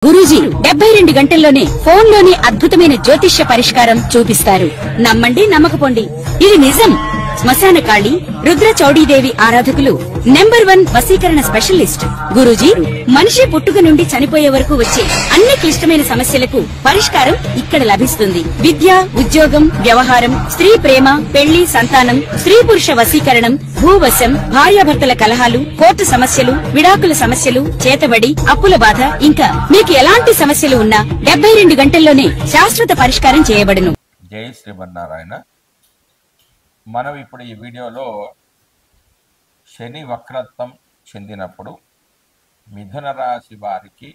గురూజీ 72 గంటల్లోనే ఫోన్ లోని అద్భుతమైన జ్యోతిష్య పరిష్కారం చూపిస్తారు. నమ్మండి, నమ్మకపోండి, ఇది నిజం. శ్మశాన కాళి రుద్ర చౌడీదేవి ఆరాధకులు నంబర్ 1 వశీకరణ స్పెషలిస్ట్. గురూజీ మనిషి పుట్టుక నుండి చనిపోయే వరకు వచ్చే అన్ని క్లిష్టమైన సమస్యలకు పరిష్కారం ఇక్కడ లభిస్తుంది. విద్య, ఉద్యోగం, వ్యవహారం, స్త్రీ ప్రేమ, పెళ్లి, సంతానం, స్త్రీ పురుష వశీకరణం, భూవశం, భార్యాభర్తల కలహాలు, కోర్టు సమస్యలు, విడాకుల సమస్యలు, చేతబడి, అప్పుల బాధ, ఇంకా మీకు ఎలాంటి సమస్యలు ఉన్నా 72 గంటల్లోనే శాశ్వత పరిష్కారం చేయబడును. జై శ్రీమన్నారాయణ. మనం ఇప్పుడు ఈ వీడియోలో శని వక్రత్వం చెందినప్పుడు మిథున రాశి వారికి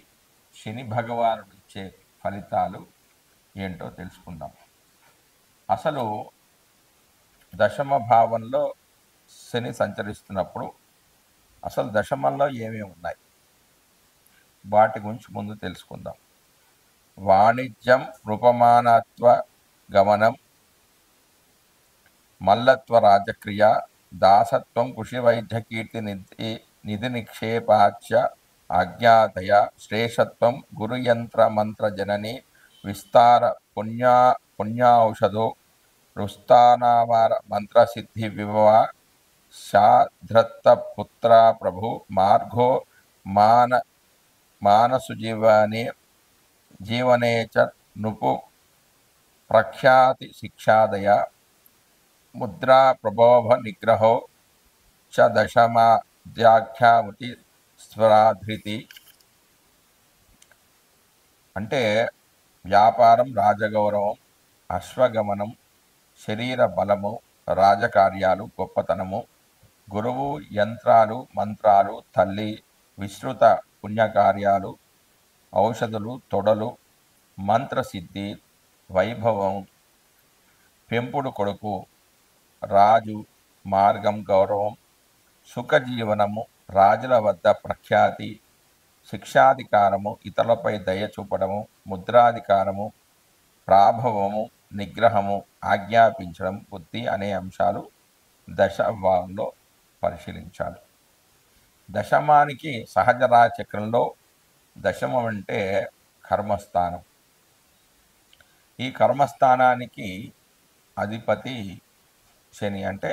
శని భగవానుడు ఇచ్చే ఫలితాలు ఏంటో తెలుసుకుందాం. అసలు దశమ భావంలో శని సంచరిస్తున్నప్పుడు అసలు దశమంలో ఏమేమి ఉన్నాయి వాటి గురించి ముందు తెలుసుకుందాం. వాణిజ్యం, రూపమానత్వ గమనం, మల్లత్వ రాజక్రియ, దాసత్వం, కృషి వైద్య కీర్తి నిధి నిక్షేపాచ, అజ్ఞాతయ, శ్రేషత్వం, గురుయంత్ర మంత్ర జనని, విస్తార పుణ్యాఔషధో, రుస్తానావార మంత్రసిద్ధి విభవ, శాధృత్త పుత్ర ప్రభు, మార్గో మానసు జీవనే చ నృపు ప్రఖ్యాతి శిక్షాదయ, ముద్రా ప్రభోభ నిగ్రహో చ దశమాధ్యాఖ్యాముటి స్వరాధృతి. అంటే వ్యాపారం, రాజగౌరవం, అశ్వగమనం, శరీర బలము, రాజకార్యాలు, గొప్పతనము, గురువు, యంత్రాలు, మంత్రాలు, తల్లి, విస్తృత పుణ్యకార్యాలు, ఔషధులు, తొడలు, మంత్రసిద్ధి, వైభవం, పెంపుడు కొడుకు, రాజు, మార్గం, గౌరవం, సుఖజీవనము, రాజుల వద్ద ప్రఖ్యాతి, శిక్షాధికారము, ఇతరులపై దయ చూపడము, ముద్రాధికారము, ప్రాభవము, నిగ్రహము, ఆజ్ఞాపించడం, బుద్ధి అనే అంశాలు దశభావంలో పరిశీలించాలి. దశమానికి సహజ రాశిచక్రంలో దశమం అంటే కర్మస్థానం. ఈ కర్మస్థానానికి అధిపతి శని. అంటే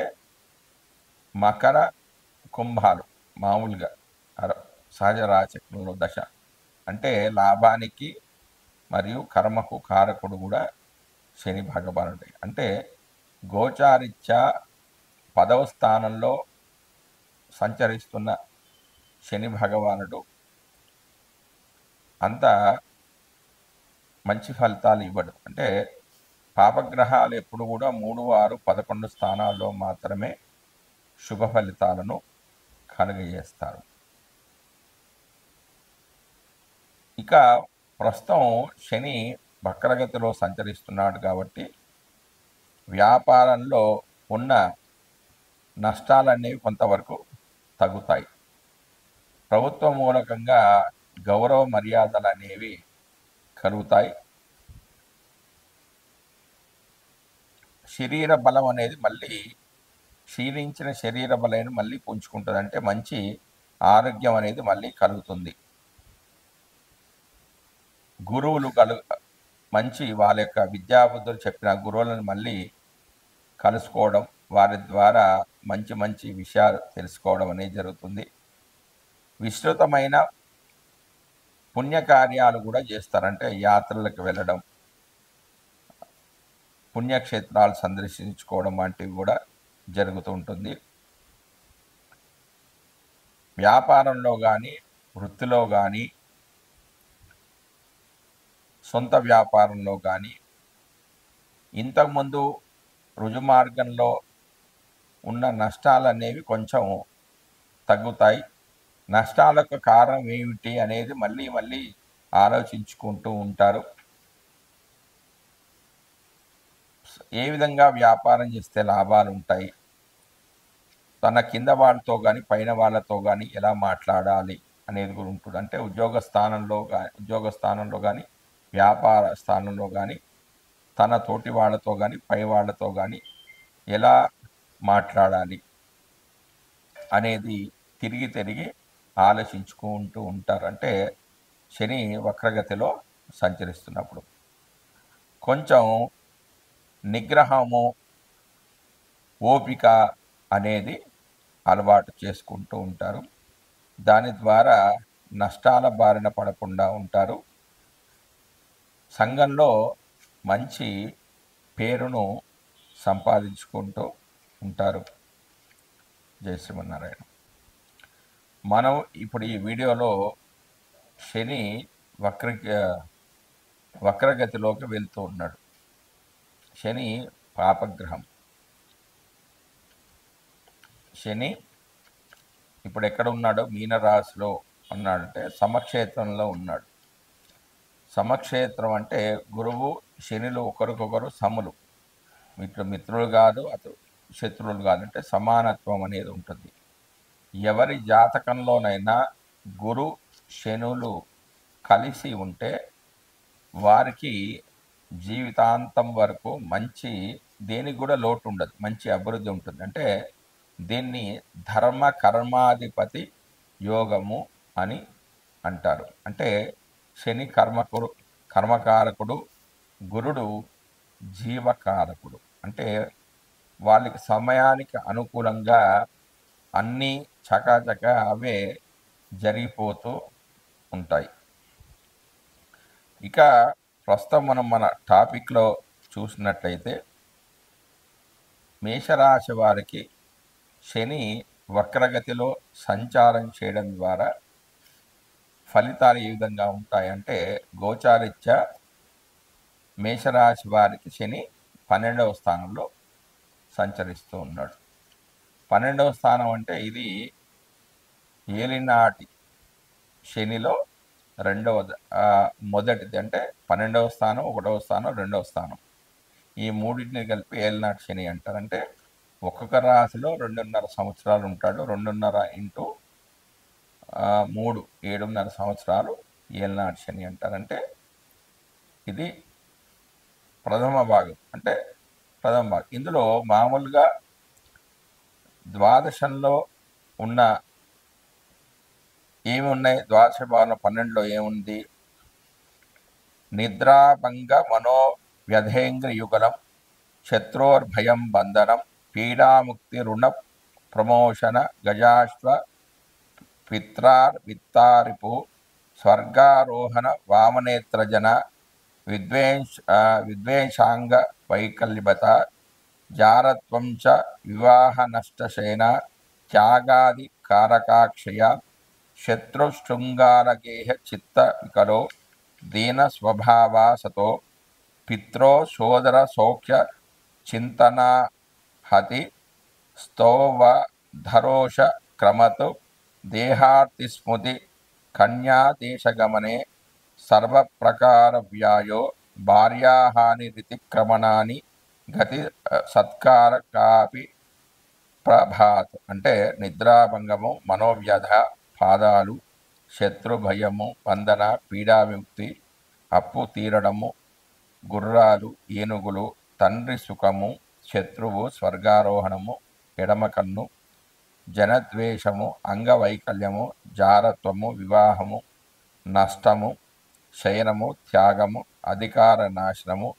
మకర, కుంభాలు మామూలుగా సహజ రాశిచక్రంలో దశ అంటే లాభానికి మరియు కర్మకు కారకుడు కూడా శని భగవానుడే. అంటే గోచారిత్యా 10వ స్థానంలో సంచరిస్తున్న శని భగవానుడు అంత మంచి ఫలితాలు ఇవ్వడు. అంటే పాపగ్రహాలు ఎప్పుడు కూడా 3, 6, 11 స్థానాల్లో మాత్రమే శుభ ఫలితాలను కలుగజేస్తారు. ఇక ప్రస్తుతం శని వక్రగతిలో సంచరిస్తున్నాడు కాబట్టి వ్యాపారంలో ఉన్న నష్టాలనేవి కొంతవరకు తగ్గుతాయి. ప్రభుత్వ మూలకంగా గౌరవ మర్యాదలు అనేవి కలుగుతాయి. శరీర బలం అనేది మళ్ళీ క్షీణించిన శరీర బలాన్ని మళ్ళీ పుంజుకుంటుంది. అంటే మంచి ఆరోగ్యం అనేది మళ్ళీ కలుగుతుంది. గురువులు మంచి వాళ్ళ యొక్క విద్యాబుద్ధులు చెప్పిన గురువులను మళ్ళీ కలుసుకోవడం, వారి ద్వారా మంచి మంచి విషయాలు తెలుసుకోవడం అనేది జరుగుతుంది. విస్తృతమైన పుణ్యకార్యాలు కూడా చేస్తారంటే యాత్రలకు వెళ్ళడం, పుణ్యక్షేత్రాలు సందర్శించుకోవడం వంటివి కూడా జరుగుతూ ఉంటుంది. వ్యాపారంలో కానీ, వృత్తిలో కానీ, సొంత వ్యాపారంలో కానీ ఇంతకుముందు రుజుమార్గంలో ఉన్న నష్టాలు అనేవి కొంచెం తగ్గుతాయి. నష్టాలకు కారణం ఏమిటి అనేది మళ్ళీ మళ్ళీ ఆలోచించుకుంటూ ఉంటారు. ఏ విధంగా వ్యాపారం చేస్తే లాభాలు ఉంటాయి, తన కింద వాళ్ళతో కానీ పైన వాళ్ళతో కానీ ఎలా మాట్లాడాలి అనేది కూడా ఉంటుంది. అంటే ఉద్యోగ స్థానంలో కానీ వ్యాపార స్థానంలో కానీ తన తోటి వాళ్ళతో కానీ పై వాళ్ళతో కానీ ఎలా మాట్లాడాలి అనేది తిరిగి ఆలోచించుకుంటూ ఉంటారు. అంటే శని వక్రగతిలో సంచరిస్తున్నప్పుడు కొంచెం నిగ్రహము, ఓపిక అనేది అలవాటు చేసుకుంటూ ఉంటారు. దాని ద్వారా నష్టాల బారిన పడకుండా ఉంటారు. సంఘంలో మంచి పేరును సంపాదించుకుంటూ ఉంటారు. జై శ్రీమన్నారాయణ. మనం ఇప్పుడు ఈ వీడియోలో శని వక్రగతిలోకి వెళ్తూ ఉన్నాడు. శని పాపగ్రహం. శని ఇప్పుడు ఎక్కడ ఉన్నాడో మీనరాశిలో ఉన్నాడంటే సమక్షేత్రంలో ఉన్నాడు. సమక్షేత్రం అంటే గురువు శనిలు ఒకరికొకరు సములు, మిత్రులు కాదు, అటు శత్రువులు కాదు, అంటే సమానత్వం అనేది ఉంటుంది. ఎవరి జాతకంలోనైనా గురు శనులు కలిసి ఉంటే వారికి జీవితాంతం వరకు మంచి, దేనికి కూడా లోటు ఉండదు, మంచి అభివృద్ధి ఉంటుంది. అంటే దీన్ని ధర్మ కర్మాధిపతి యోగము అని అంటారు. అంటే శని కర్మకారకుడు, గురుడు జీవకారకుడు. అంటే వాళ్ళకి సమయానికి అనుకూలంగా అన్నీ చకాచక అవే జరిగిపోతూ ఉంటాయి. ఇక ప్రస్తుతం మనం మన టాపిక్లో చూసినట్లయితే మేషరాశి వారికి శని వక్రగతిలో సంచారం చేయడం ద్వారా ఫలితాలు ఏ విధంగా ఉంటాయంటే, గోచారిత్యా మేషరాశి వారికి శని 12వ స్థానంలో సంచరిస్తూ ఉన్నాడు. 12వ స్థానం అంటే ఇది ఏలినాటి శనిలో మొదటిది. అంటే 12వ స్థానం, 1వ స్థానం, 2వ స్థానం, ఈ మూడింటిని కలిపి ఏలినాటి శని అంటారు. అంటే ఒక్కొక్క రాశిలో 2.5 సంవత్సరాలు ఉంటాడు. 2.5 ఇంటూ 3 7.5 సంవత్సరాలు ఏలినాటి శని అంటారు. అంటే ఇది ప్రథమ భాగం. ఇందులో మామూలుగా ద్వాదశంలో ఉన్న ఏమి ఉన్నాయి, ద్వాదశ భాగంలో 12లో ఏముంది? నిద్రాభంగ మనోవ్యధేంద్రయుగలం, శత్రోర్భయం బంధనం, పీడాముక్తి, రుణ ప్రమోషణ, గజాశ్వ పిత్రార్విత్తారిపు, స్వర్గారోహణ, వామనేత్రజన, విద్వేషాంగ వైకల్యత, జారత్వం చ వివాహ నష్టశేన, త్యాగాది కారకాక్షయ, శత్రుశృంగారగేహ చిత్త వికలో, దీన స్వభావా సతో, పిత్రో సోదర సౌఖ్య చింతనా హతి, స్తోవధరోష క్రమతు, దేహార్తిస్మృతి కన్యాదేశగమనే, సర్వప్రకార వ్యాయో, భార్యాహాని రితిక్రమణాని, గతి సత్కార కాపి ప్రభాత్. అంటే నిద్రాభంగము, మనోవ్యధ, పాదాలు, శత్రుభయము, బంధన, పీడావిముక్తి, అప్పు తీరడము, గుర్రాలు, ఏనుగులు, తండ్రి సుఖము, శత్రువు, స్వర్గారోహణము, ఎడమ కన్ను, జనద్వేషము, అంగవైకల్యము, జారత్వము, వివాహము, నష్టము, శయనము, త్యాగము, అధికార నాశనము,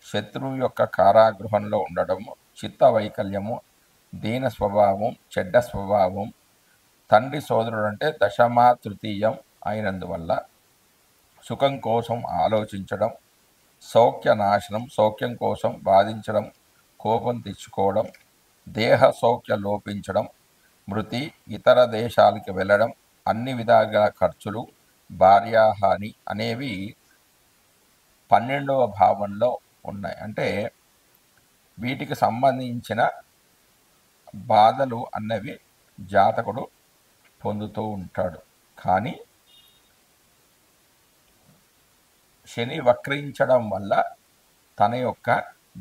శత్రువు యొక్క కారాగృహంలో ఉండడము, చిత్త వైకల్యము, దీన స్వభావం, చెడ్డ స్వభావం, తండ్రి సోదరుడు అంటే దశమా తృతీయం అయినందువల్ల సుఖం కోసం ఆలోచించడం, సౌఖ్య నాశనం, సౌఖ్యం కోసం బాధించడం, కోపం తెచ్చుకోవడం, దేహ సౌఖ్య లోపించడం, మృతి, ఇతర దేశాలకి వెళ్ళడం, అన్ని విధాల ఖర్చులు, భార్యాహాని అనేవి 12వ భావంలో ఉన్నాయి. అంటే వీటికి సంబంధించిన బాధలు అన్నవి జాతకుడు పొందుతూ ఉంటాడు. కానీ శని వక్రించడం వల్ల తన యొక్క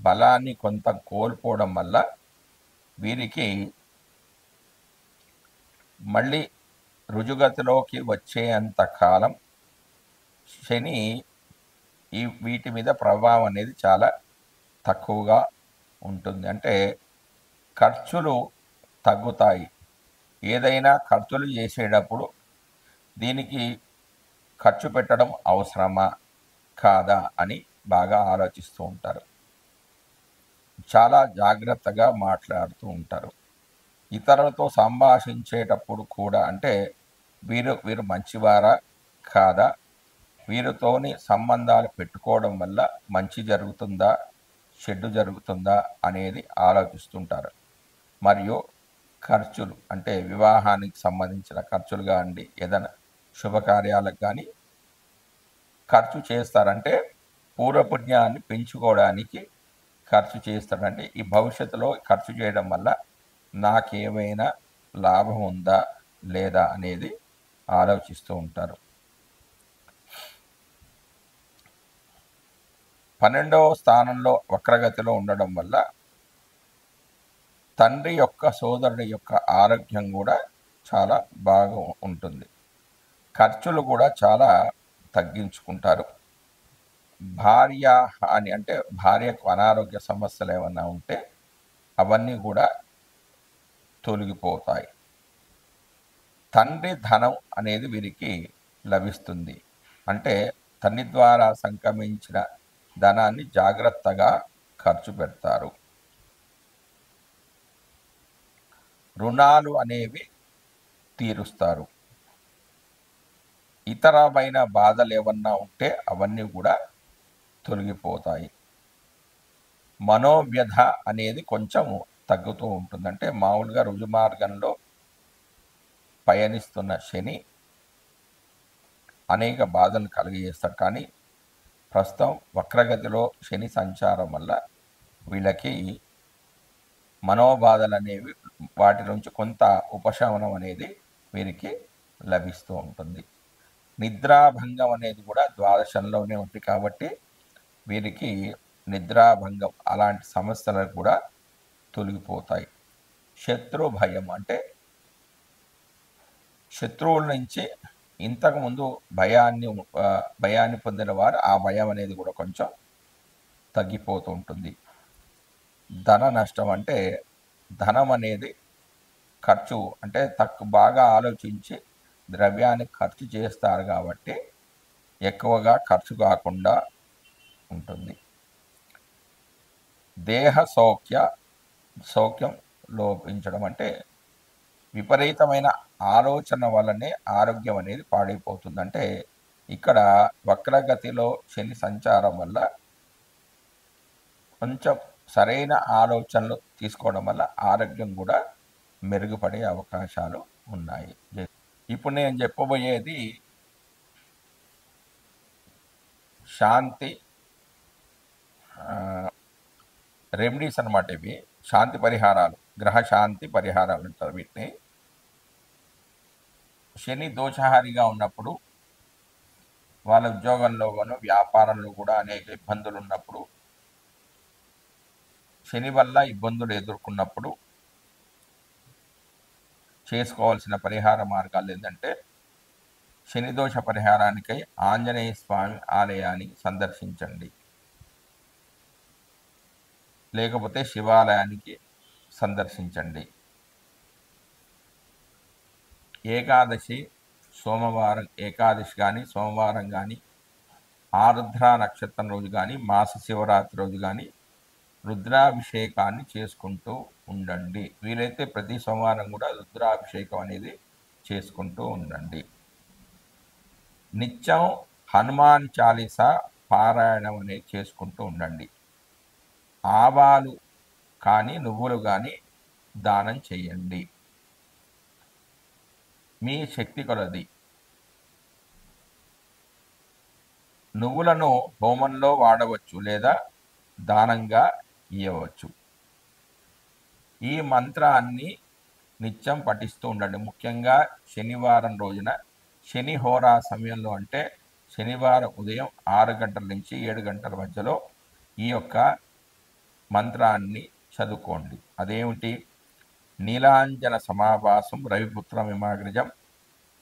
బలాన్ని కొంత కోల్పోవడం వల్ల వీరికి మళ్ళీ రుజుగతిలోకి వచ్చేంత కాలం శని వీటి మీద ప్రభావం అనేది చాలా తక్కువగా ఉంటుంది. అంటే ఖర్చులు తగ్గుతాయి. ఏదైనా ఖర్చులు చేసేటప్పుడు దీనికి ఖర్చు పెట్టడం అవసరమా కాదా అని బాగా ఆలోచిస్తూ ఉంటారు. చాలా జాగ్రత్తగా మాట్లాడుతూ ఉంటారు. ఇతరులతో సంభాషించేటప్పుడు కూడా అంటే వీరు వీరు మంచివారా కాదా, వీరితోని సంబంధాలు పెట్టుకోవడం వల్ల మంచి జరుగుతుందా చెడు జరుగుతుందా అనేది ఆలోచిస్తుంటారు. మరియు ఖర్చులు అంటే వివాహానికి సంబంధించిన ఖర్చులు కానివ్వండి, ఏదైనా శుభకార్యాలకు కానీ ఖర్చు చేస్తారంటే పూర్వపుణ్యాన్ని పెంచుకోవడానికి ఖర్చు చేస్తాడంటే ఈ భవిష్యత్తులో ఖర్చు చేయడం వల్ల నాకేమైనా లాభం ఉందా లేదా అనేది ఆలోచిస్తూ ఉంటారు. 12వ స్థానంలో వక్రగతిలో ఉండడం వల్ల తండ్రి యొక్క సోదరుడి యొక్క ఆరోగ్యం కూడా చాలా బాగా ఉంటుంది. ఖర్చులు కూడా చాలా తగ్గించుకుంటారు. భార్య హాని అంటే భార్యకు అనారోగ్య సమస్యలు ఏమన్నా ఉంటే అవన్నీ కూడా తొలగిపోతాయి. తండ్రి ధనం అనేది వీరికి లభిస్తుంది. అంటే తండ్రి ద్వారా సంక్రమించిన ధనాన్ని జాగ్రత్తగా ఖర్చు పెడతారు. రుణాలు అనేవి తీరుస్తారు. ఇతరమైన బాధలు ఏమన్నా ఉంటే అవన్నీ కూడా తొలగిపోతాయి. మనోవ్యధ అనేది కొంచెం తగ్గుతూ ఉంటుంది. అంటే మామూలుగా రుజుమార్గంలో పయనిస్తున్న శని అనేక బాధలు కలిగజేస్తాడు. కానీ ప్రస్తుతం వక్రగతిలో శని సంచారం వల్ల వీళ్ళకి మనోబాధలు అనేవి వాటి నుంచి కొంత ఉపశమనం అనేది వీరికి లభిస్తూ ఉంటుంది. నిద్రాభంగం అనేది కూడా ద్వాదశంలోనే ఉంది కాబట్టి వీరికి నిద్రాభంగం అలాంటి సమస్యలు కూడా తొలగిపోతాయి. శత్రు భయం అంటే శత్రువుల నుంచి ఇంతకుముందు భయాన్ని పొందిన వారు ఆ భయం అనేది కూడా కొంచెం తగ్గిపోతూ ఉంటుంది. ధన నష్టం అంటే ధనం అనేది ఖర్చు అంటే బాగా ఆలోచించి ద్రవ్యాన్ని ఖర్చు చేస్తారు కాబట్టి ఎక్కువగా ఖర్చు కాకుండా ఉంటుంది. దేహ సౌఖ్యం లోపించడం అంటే విపరీతమైన ఆలోచన వల్లనే ఆరోగ్యం అనేది పాడైపోతుంది. అంటే ఇక్కడ వక్రగతిలో శని సంచారం వల్ల కొంచెం సరైన ఆలోచనలు తీసుకోవడం వల్ల ఆరోగ్యం కూడా మెరుగుపడే అవకాశాలు ఉన్నాయి. ఇప్పుడు నేను చెప్పబోయేది శాంతి రెమెడీస్ అన్నమాట. ఇవి శాంతి పరిహారాలు, గ్రహ శాంతి పరిహారాలు అంటారు వీటిని. శని దోషహారిగా ఉన్నప్పుడు వాళ్ళ ఉద్యోగంలో గాను వ్యాపారంలో కూడా అనేక ఇబ్బందులు ఉన్నప్పుడు, శని వల్ల ఇబ్బందులు ఎదుర్కొన్నప్పుడు చేసుకోవాల్సిన పరిహార మార్గాలు ఏంటంటే శని దోష పరిహారానికై ఆంజనేయ స్వామి ఆలయాన్ని సందర్శించండి, లేకపోతే శివాలయానికి సందర్శించండి. ఏకాదశి సోమవారం ఏకాదశి కానీ సోమవారం కానీ ఆరుద్ర నక్షత్రం రోజు కానీ మాస శివరాత్రి రోజు కానీ రుద్రాభిషేకాన్ని చేసుకుంటూ ఉండండి. వీలైతే ప్రతి సోమవారం కూడా రుద్రాభిషేకం అనేది చేసుకుంటూ ఉండండి. నిత్యం హనుమాన్ చాలీసా పారాయణం అనేది చేసుకుంటూ ఉండండి. ఆవాలు కానీ నువ్వులు కానీ దానం చేయండి. మీ శక్తి కొలది నువ్వులను హోమంలో వాడవచ్చు లేదా దానంగా ఇవ్వవచ్చు. ఈ మంత్రాన్ని నిత్యం పఠిస్తూ ఉండండి. ముఖ్యంగా శనివారం రోజున శని హోరా సమయంలో అంటే శనివారం ఉదయం 6 గంటల నుంచి 7 గంటల మధ్యలో ఈ యొక్క మంత్రాన్ని చదువుకోండి. అదేమిటి? నీలాంజన సమాభాసం రవిపుత్రమిమాగ్రజం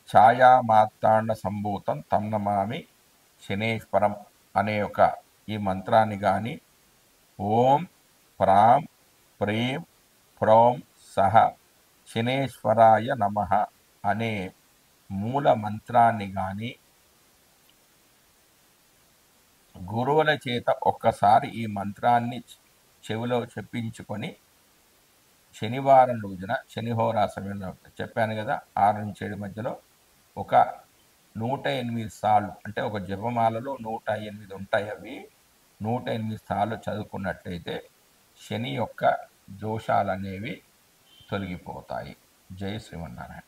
ఛాయామాత్తాండ సంభూతం తన్నమామి శనేశ్వరం అనే ఒక ఈ మంత్రాన్ని కానీ ఓం ప్రాం ప్రీం ప్రోం సహ శనేశ్వరాయ నమః అనే మూల మంత్రాన్ని కానీ గురువుల చేత ఒక్కసారి ఈ మంత్రాన్ని చెవిలో చెప్పించుకొని శనివారం రోజున శనిహోరా సమయంలో చెప్పాను కదా 6 నుంచి 7 మధ్యలో ఒక 108 సార్లు, అంటే ఒక జపమాలలో 108 ఉంటాయి, అవి 108 సార్లు చదువుకున్నట్లయితే శని యొక్క దోషాలనేవి తొలగిపోతాయి. జై శ్రీమన్నారాయణ.